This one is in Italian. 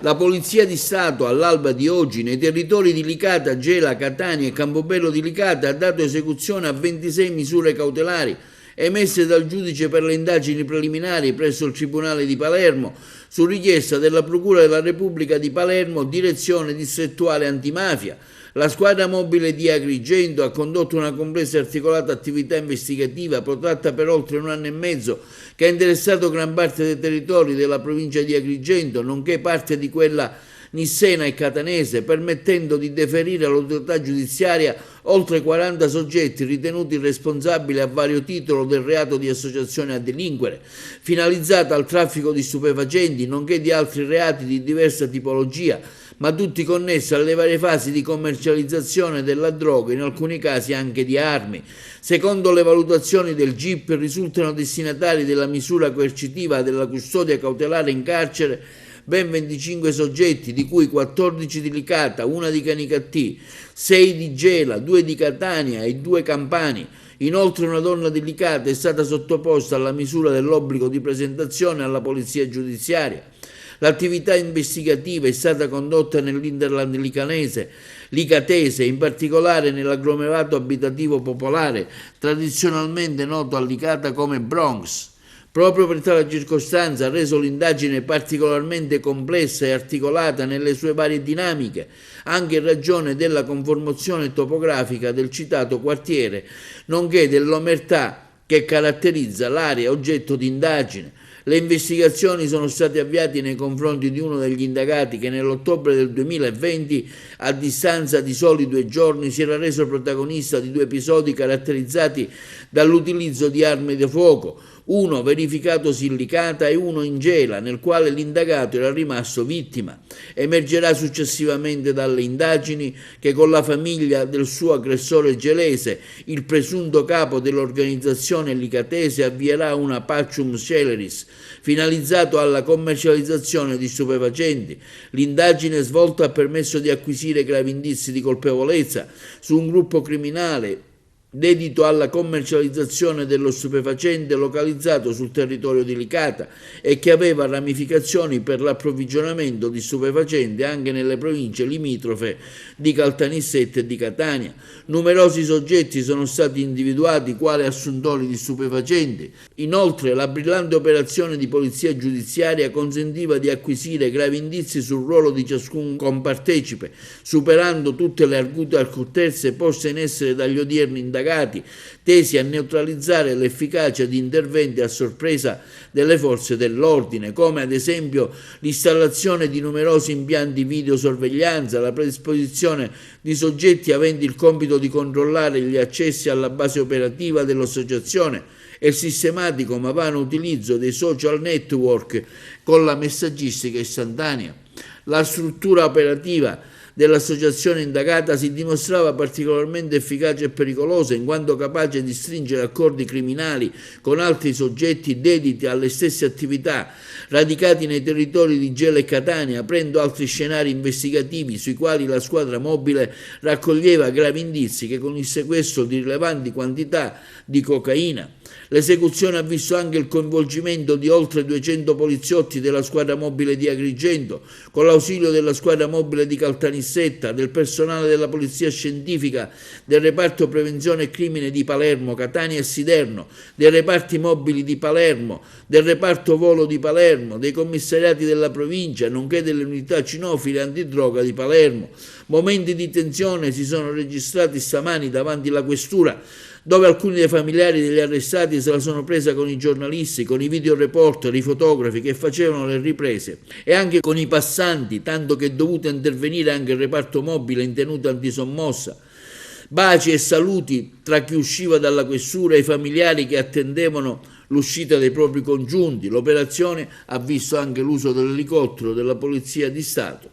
La Polizia di Stato all'alba di oggi nei territori di Licata, Gela, Catania e Campobello di Licata ha dato esecuzione a 26 misure cautelari emesse dal giudice per le indagini preliminari presso il Tribunale di Palermo su richiesta della Procura della Repubblica di Palermo, Direzione Distrettuale Antimafia. La squadra mobile di Agrigento ha condotto una complessa e articolata attività investigativa protratta per oltre 1 anno e mezzo che ha interessato gran parte dei territori della provincia di Agrigento, nonché parte di quella nissena e catanese, permettendo di deferire all'autorità giudiziaria oltre 40 soggetti ritenuti responsabili a vario titolo del reato di associazione a delinquere, finalizzata al traffico di stupefacenti, nonché di altri reati di diversa tipologia, ma tutti connessi alle varie fasi di commercializzazione della droga, in alcuni casi anche di armi. Secondo le valutazioni del GIP risultano destinatari della misura coercitiva della custodia cautelare in carcere ben 25 soggetti, di cui 14 di Licata, 1 di Canicattì, 6 di Gela, 2 di Catania e 2 Campani. Inoltre una donna di Licata è stata sottoposta alla misura dell'obbligo di presentazione alla polizia giudiziaria. L'attività investigativa è stata condotta nell'Interland licatese, in particolare nell'agglomerato abitativo popolare, tradizionalmente noto a Licata come Bronx. Proprio per tale circostanza ha reso l'indagine particolarmente complessa e articolata nelle sue varie dinamiche, anche in ragione della conformazione topografica del citato quartiere, nonché dell'omertà che caratterizza l'area oggetto di indagine. Le investigazioni sono state avviate nei confronti di uno degli indagati che nell'ottobre del 2020, a distanza di soli 2 giorni, si era reso protagonista di 2 episodi caratterizzati dall'utilizzo di armi da fuoco, uno verificatosi in Licata e uno in Gela, nel quale l'indagato era rimasto vittima. Emergerà successivamente dalle indagini che con la famiglia del suo aggressore gelese, il presunto capo dell'organizzazione licatese avvierà una Pactum Celeris, finalizzato alla commercializzazione di stupefacenti. L'indagine svolta ha permesso di acquisire gravi indizi di colpevolezza su un gruppo criminale dedito alla commercializzazione dello stupefacente localizzato sul territorio di Licata e che aveva ramificazioni per l'approvvigionamento di stupefacenti anche nelle province limitrofe di Caltanissetta e di Catania. Numerosi soggetti sono stati individuati quali assuntori di stupefacenti. Inoltre la brillante operazione di polizia giudiziaria consentiva di acquisire gravi indizi sul ruolo di ciascun compartecipe, superando tutte le argute accortezze poste in essere dagli odierni indagati, tesi a neutralizzare l'efficacia di interventi a sorpresa delle forze dell'ordine, come ad esempio l'installazione di numerosi impianti videosorveglianza, la predisposizione di soggetti aventi il compito di controllare gli accessi alla base operativa dell'associazione e il sistematico ma vano utilizzo dei social network con la messaggistica istantanea. La struttura operativa dell'associazione indagata si dimostrava particolarmente efficace e pericolosa in quanto capace di stringere accordi criminali con altri soggetti dediti alle stesse attività, radicati nei territori di Gela e Catania, aprendo altri scenari investigativi sui quali la squadra mobile raccoglieva gravi indizi che con il sequestro di rilevanti quantità di cocaina. L'esecuzione ha visto anche il coinvolgimento di oltre 200 poliziotti della squadra mobile di Agrigento, con l'ausilio della squadra mobile di Caltanissetta, del personale della polizia scientifica, del reparto prevenzione e crimine di Palermo, Catania e Siderno, dei reparti mobili di Palermo, del reparto volo di Palermo, dei commissariati della provincia, nonché delle unità cinofile antidroga di Palermo. Momenti di tensione si sono registrati stamani davanti alla questura, dove alcuni dei familiari degli arrestati se la sono presa con i giornalisti, con i videoreporter, i fotografi che facevano le riprese e anche con i passanti, tanto che è dovuto intervenire anche il reparto mobile in tenuta antisommossa. Baci e saluti tra chi usciva dalla questura e i familiari che attendevano l'uscita dei propri congiunti. L'operazione ha visto anche l'uso dell'elicottero della Polizia di Stato.